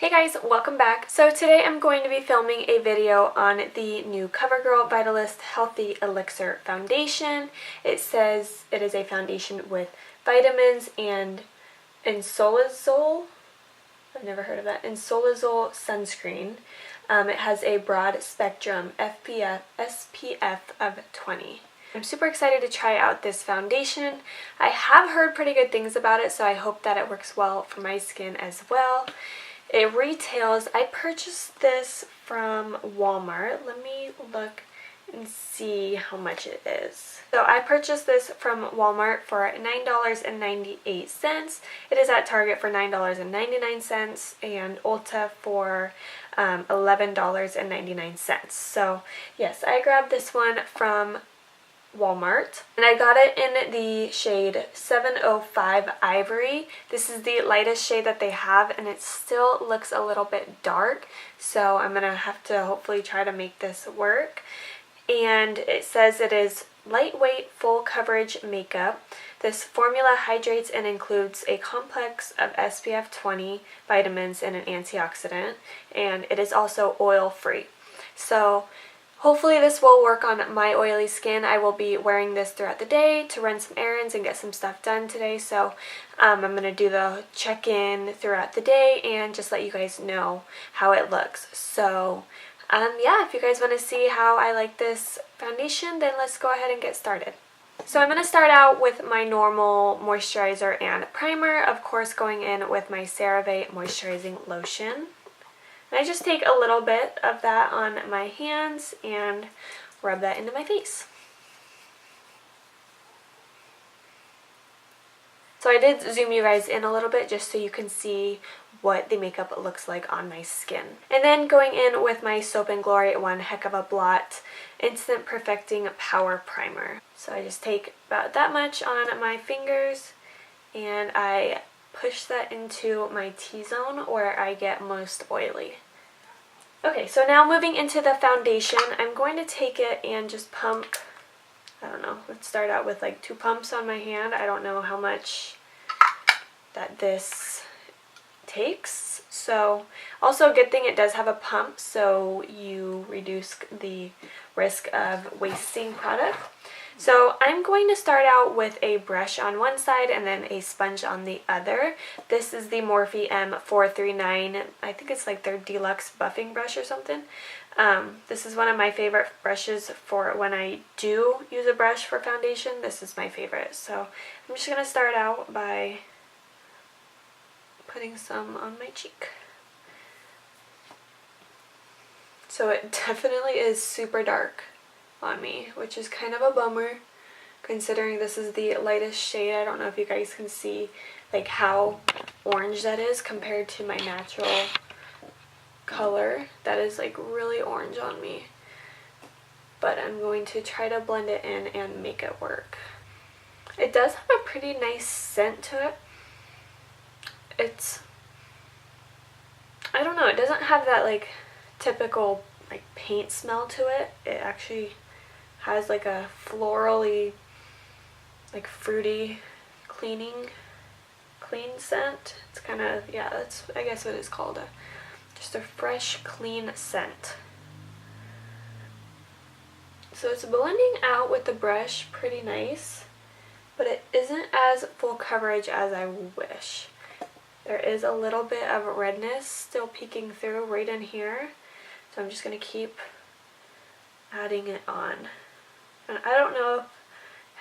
Hey guys, welcome back. So today I'm going to be filming a video on the new Covergirl Vitalist Healthy Elixir Foundation. It says it is a foundation with vitamins and insolazole. I've never heard of that. Insolazole sunscreen. It has a broad spectrum SPF of 20. I'm super excited to try out this foundation. I have heard pretty good things about it, so I hope that it works well for my skin as well. It retails, I purchased this from Walmart. Let me look and see how much it is. So I purchased this from Walmart for $9.98. It is at Target for $9.99 and Ulta for $11.99. So yes, I grabbed this one from Walmart, and I got it in the shade 705 Ivory. This is the lightest shade that they have, and it still looks a little bit dark, so I'm gonna have to hopefully try to make this work. And it says it is lightweight, full coverage makeup. This formula hydrates and includes a complex of SPF 20 vitamins and an antioxidant, and it is also oil free. So hopefully this will work on my oily skin. I will be wearing this throughout the day to run some errands and get some stuff done today. So I'm going to do the check-in throughout the day and just let you guys know how it looks. So yeah, if you guys want to see how I like this foundation, then let's go ahead and get started. So I'm going to start out with my normal moisturizer and primer, of course going in with my CeraVe moisturizing lotion. I just take a little bit of that on my hands and rub that into my face. So I did zoom you guys in a little bit just so you can see what the makeup looks like on my skin. And then going in with my Soap & Glory One Heck of a Blot Instant Perfecting Power Primer. So I just take about that much on my fingers and I push that into my T-zone where I get most oily. Okay, so now moving into the foundation, I'm going to take it and just pump, I don't know, let's start out with like 2 pumps on my hand. I don't know how much that this takes. So also a good thing it does have a pump, so you reduce the risk of wasting product. So I'm going to start out with a brush on one side and then a sponge on the other. This is the Morphe M439. I think it's like their deluxe buffing brush or something. This is one of my favorite brushes for when I do use a brush for foundation. This is my favorite. So I'm just going to start out by putting some on my cheek. So it definitely is super dark on me, which is kind of a bummer considering this is the lightest shade. I don't know if you guys can see like how orange that is compared to my natural color. That is like really orange on me, but I'm going to try to blend it in and make it work. It does have a pretty nice scent to it. It's, I don't know, it doesn't have that like typical like paint smell to it. It actually has like a florally, like fruity, clean scent. It's kind of, yeah, that's I guess what it's called, just a fresh, clean scent. So it's blending out with the brush pretty nice, but it isn't as full coverage as I wish. There is a little bit of redness still peeking through right in here, so I'm just going to keep adding it on. And I don't know if it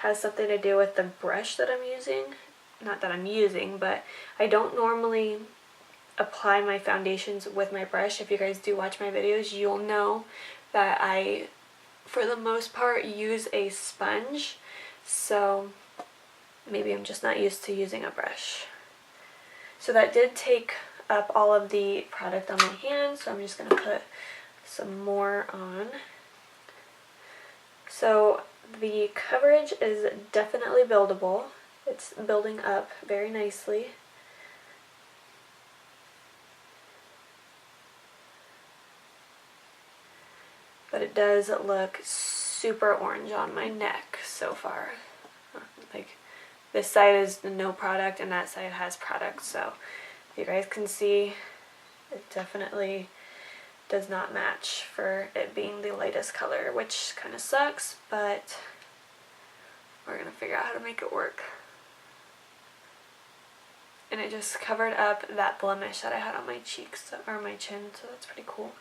has something to do with the brush that I'm using. Not that I'm using, but I don't normally apply my foundations with my brush. If you guys do watch my videos, you'll know that I, for the most part, use a sponge. So maybe I'm just not used to using a brush. So that did take up all of the product on my hand, so I'm just going to put some more on. So the coverage is definitely buildable. It's building up very nicely. But it does look super orange on my neck so far. Like this side is no product and that side has product, so you guys can see It definitely does not match for it being the lightest color, which kind of sucks, but we're gonna figure out how to make it work. And it just covered up that blemish that I had on my cheeks, or my chin, so that's pretty cool.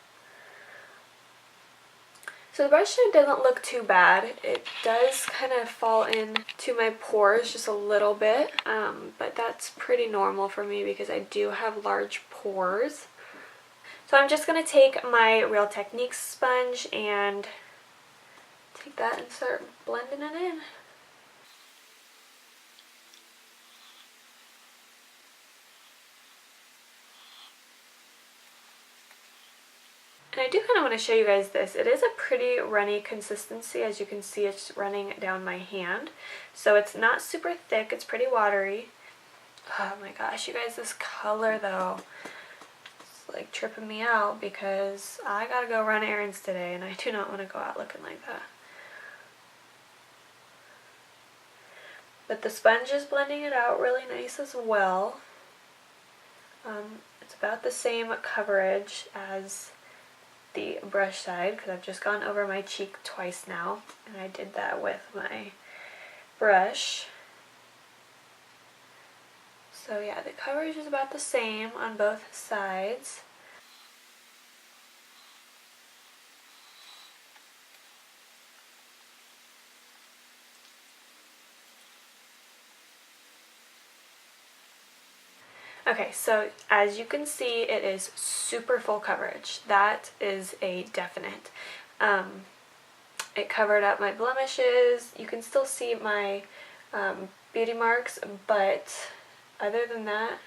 So the brush shade doesn't look too bad. It does kind of fall into my pores just a little bit, but that's pretty normal for me because I do have large pores. So I'm just going to take my Real Techniques sponge and take that and start blending it in. And I do kind of want to show you guys this. It is a pretty runny consistency. As you can see, it's running down my hand. So it's not super thick, it's pretty watery. Oh my gosh, you guys, this color though, it's like tripping me out because I gotta go run errands today and I do not want to go out looking like that. But the sponge is blending it out really nice as well. It's about the same coverage as the brush side because I've just gone over my cheek twice now, and I did that with my brush. So yeah, the coverage is about the same on both sides. Okay, so as you can see, it is super full coverage. That is a definite. It covered up my blemishes. You can still see my beauty marks, but other than that,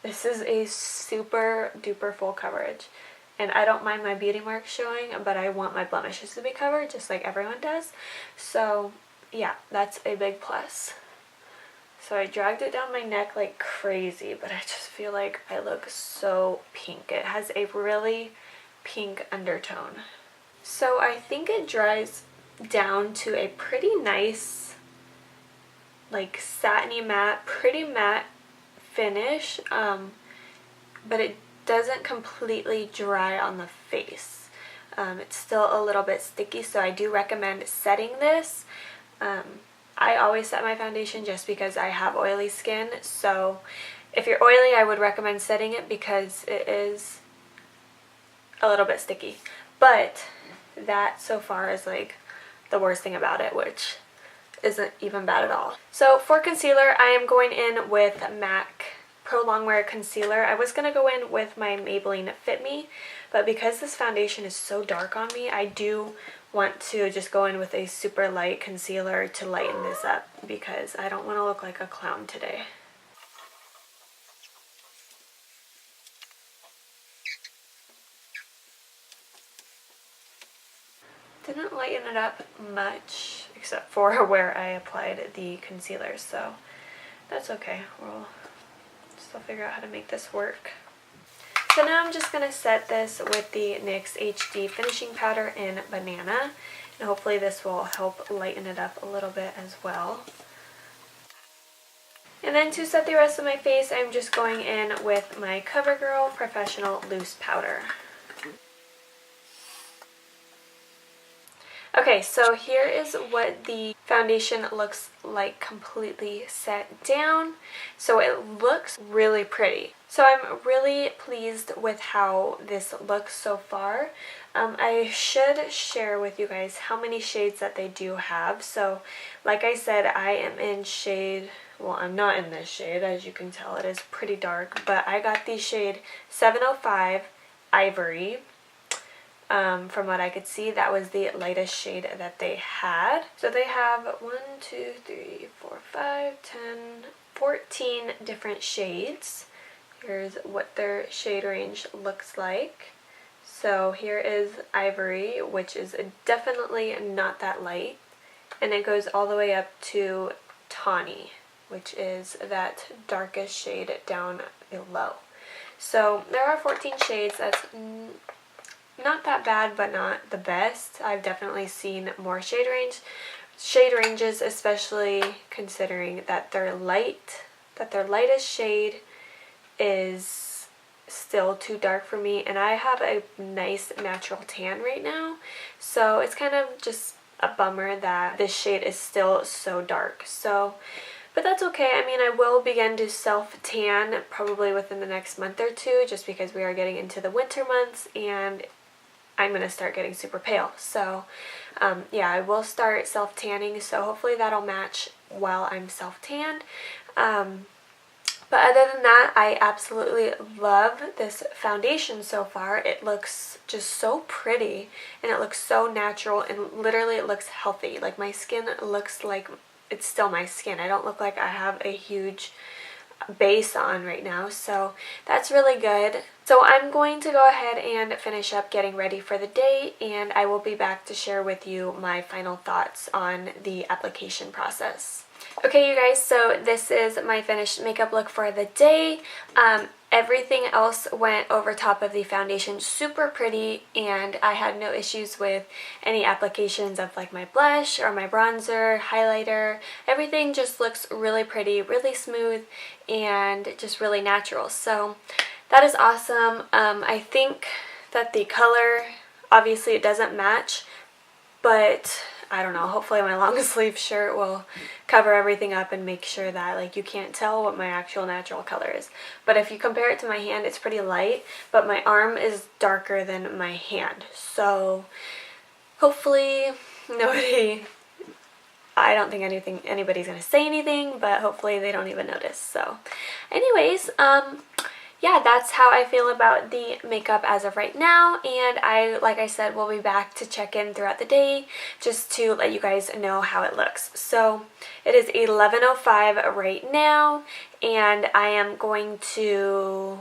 this is a super duper full coverage. And I don't mind my beauty marks showing, but I want my blemishes to be covered just like everyone does. So yeah, that's a big plus. So I dragged it down my neck like crazy, but I just feel like I look so pink. It has a really pink undertone. So I think it dries down to a pretty nice, like satiny matte, pretty matte finish, but it doesn't completely dry on the face. It's still a little bit sticky, so I do recommend setting this. I always set my foundation just because I have oily skin, so if you're oily I would recommend setting it because it is a little bit sticky. But that so far is like the worst thing about it, which isn't even bad at all. So for concealer, I am going in with MAC Pro Longwear Concealer. I was going to go in with my Maybelline Fit Me, but because this foundation is so dark on me, I do want to just go in with a super light concealer to lighten this up because I don't want to look like a clown today. Didn't lighten it up much except for where I applied the concealer, so that's okay. We'll still figure out how to make this work. So now I'm just going to set this with the NYX HD Finishing Powder in Banana, and hopefully this will help lighten it up a little bit as well. And then to set the rest of my face, I'm just going in with my Covergirl Professional Loose Powder. Okay, so here is what the foundation looks like completely set down. So it looks really pretty. So I'm really pleased with how this looks so far. I should share with you guys how many shades that they do have. So like I said, I am in shade, well, I'm not in this shade, as you can tell it is pretty dark, but I got the shade 705 Ivory. From what I could see, that was the lightest shade that they had. So they have 1, 2, 3, 4, 5, 10, 14 different shades. Here's what their shade range looks like. So here is Ivory, which is definitely not that light. And it goes all the way up to Tawny, which is that darkest shade down below. So there are 14 shades. That's not that bad, but not the best. I've definitely seen more shade ranges, especially considering that their lightest shade is still too dark for me, and I have a nice natural tan right now, so it's kind of just a bummer that this shade is still so dark. So, but that's okay. I mean, I will begin to self-tan probably within the next month or two, just because we are getting into the winter months and I'm going to start getting super pale. So yeah, I will start self-tanning, so hopefully that'll match while I'm self-tanned. But other than that, I absolutely love this foundation so far. It looks just so pretty, and it looks so natural, and literally it looks healthy. Like, my skin looks like it's still my skin. I don't look like I have a huge base on right now, so that's really good. So I'm going to go ahead and finish up getting ready for the day, and I will be back to share with you my final thoughts on the application process. Okay, you guys, so this is my finished makeup look for the day. Everything else went over top of the foundation super pretty, and I had no issues with any applications of like my blush or my bronzer, highlighter. Everything just looks really pretty, really smooth, and just really natural. So that is awesome. I think that the color, obviously it doesn't match, but I don't know, hopefully my long sleeve shirt will cover everything up and make sure that like you can't tell what my actual natural color is. But if you compare it to my hand, it's pretty light, but my arm is darker than my hand. So hopefully I don't think anybody's gonna say anything, but hopefully they don't even notice. So anyways, yeah, that's how I feel about the makeup as of right now, and like I said, will be back to check in throughout the day just to let you guys know how it looks. So it is 11:05 right now, and I am going to,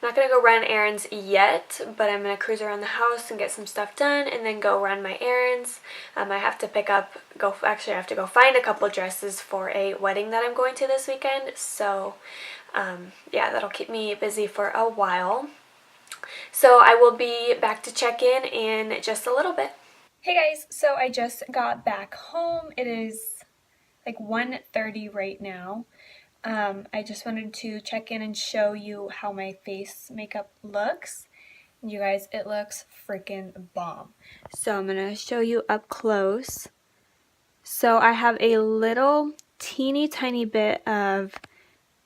I'm not going to go run errands yet, but I'm going to cruise around the house and get some stuff done and then go run my errands. I have to I have to go find a couple dresses for a wedding that I'm going to this weekend, so yeah, that'll keep me busy for a while. So I will be back to check in just a little bit. Hey guys, so I just got back home. It is like 1:30 right now. I just wanted to check in and show you how my face makeup looks. You guys, it looks freaking bomb. So I'm gonna show you up close. So I have a little teeny tiny bit of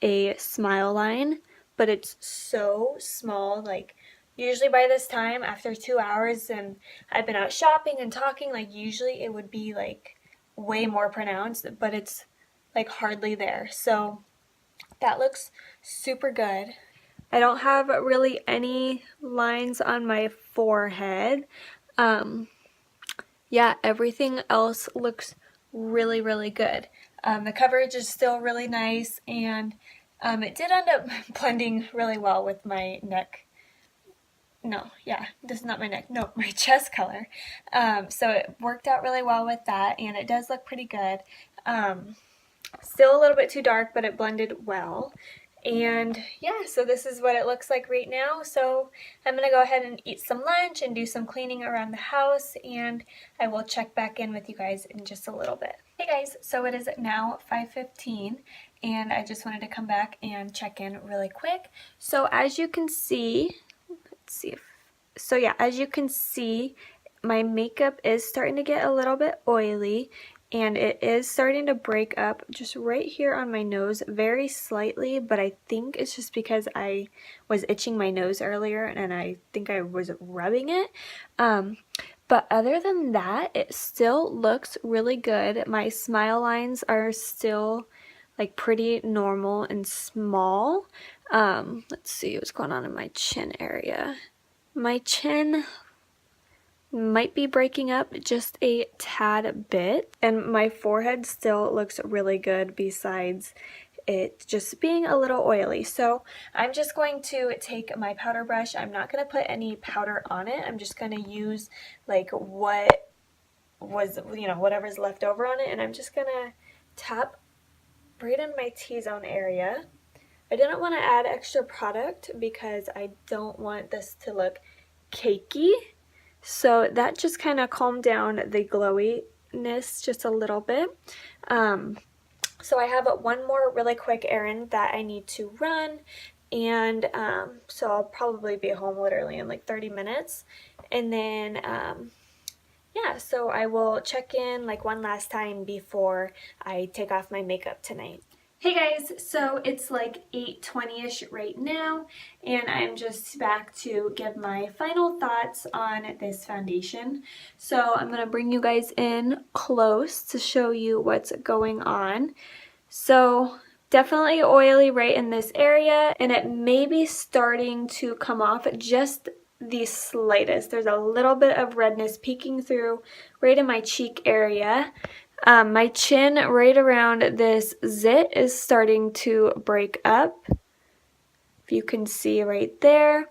a smile line, but it's so small. Like, usually by this time, after 2 hours and I've been out shopping and talking, like usually it would be like way more pronounced, but it's like hardly there. So that looks super good. I don't have really any lines on my forehead. Yeah, everything else looks really, really good. The coverage is still really nice, and it did end up blending really well with my neck. No, yeah, this is not my neck. No, my chest color. So it worked out really well with that, and it does look pretty good. Still a little bit too dark, but it blended well. And yeah, so this is what it looks like right now. So I'm going to go ahead and eat some lunch and do some cleaning around the house, and I will check back in with you guys in just a little bit. Hey guys, so it is now 5:15, and I just wanted to come back and check in really quick. So as you can see, as you can see, my makeup is starting to get a little bit oily, and it is starting to break up just right here on my nose very slightly, but I think it's just because I was itching my nose earlier and I think I was rubbing it. But other than that, it still looks really good. My smile lines are still like pretty normal and small. Let's see what's going on in my chin area. My chin might be breaking up just a tad bit, and my forehead still looks really good besides it just being a little oily. So I'm just going to take my powder brush. I'm not going to put any powder on it. I'm just going to use like what was, whatever's left over on it, and I'm just going to tap right in my T-zone area. I didn't want to add extra product because I don't want this to look cakey. So that just kind of calmed down the glowiness just a little bit. So I have one more really quick errand that I need to run, and so I'll probably be home literally in like 30 minutes. And then yeah, so I will check in like one last time before I take off my makeup tonight. Hey guys, so it's like 8:20ish right now, and I'm just back to give my final thoughts on this foundation. So I'm gonna bring you guys in close to show you what's going on. So definitely oily right in this area, and it may be starting to come off just the slightest. There's a little bit of redness peeking through right in my cheek area. My chin right around this zit is starting to break up, if you can see right there.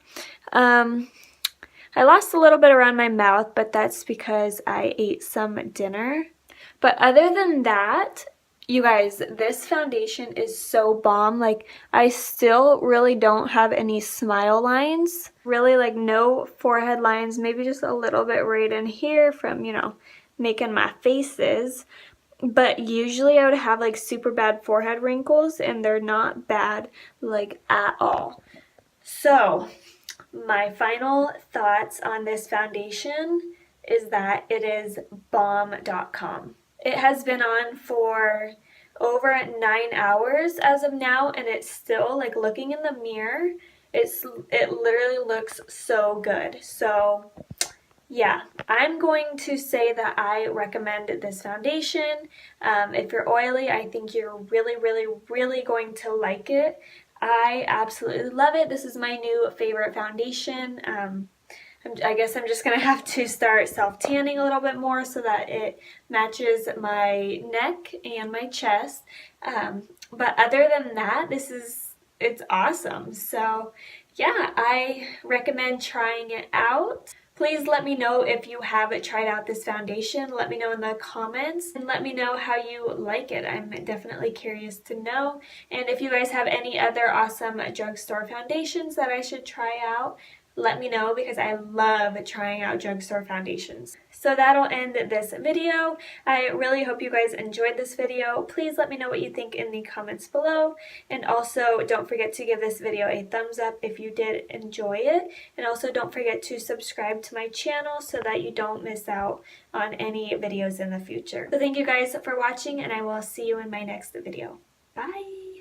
I lost a little bit around my mouth, but that's because I ate some dinner. But other than that, you guys, this foundation is so bomb. Like, I still really don't have any smile lines. Really, like, no forehead lines. Maybe just a little bit right in here from, you know, making my faces. But usually I would have, like, super bad forehead wrinkles, and they're not bad, like, at all. So, my final thoughts on this foundation is that it is bomb.com. It has been on for over 9 hours as of now, and it's still, like, looking in the mirror, it literally looks so good. So yeah, I'm going to say that I recommend this foundation. If you're oily, I think you're really, really, really going to like it. I absolutely love it. This is my new favorite foundation. I guess I'm just going to have to start self-tanning a little bit more so that it matches my neck and my chest. But other than that, it's awesome. So yeah, I recommend trying it out. Please let me know if you have tried out this foundation. Let me know in the comments and let me know how you like it. I'm definitely curious to know. And if you guys have any other awesome drugstore foundations that I should try out, let me know, because I love trying out drugstore foundations. So that'll end this video. I really hope you guys enjoyed this video. Please let me know what you think in the comments below. And also don't forget to give this video a thumbs up if you did enjoy it. And also don't forget to subscribe to my channel so that you don't miss out on any videos in the future. So thank you guys for watching, and I will see you in my next video. Bye!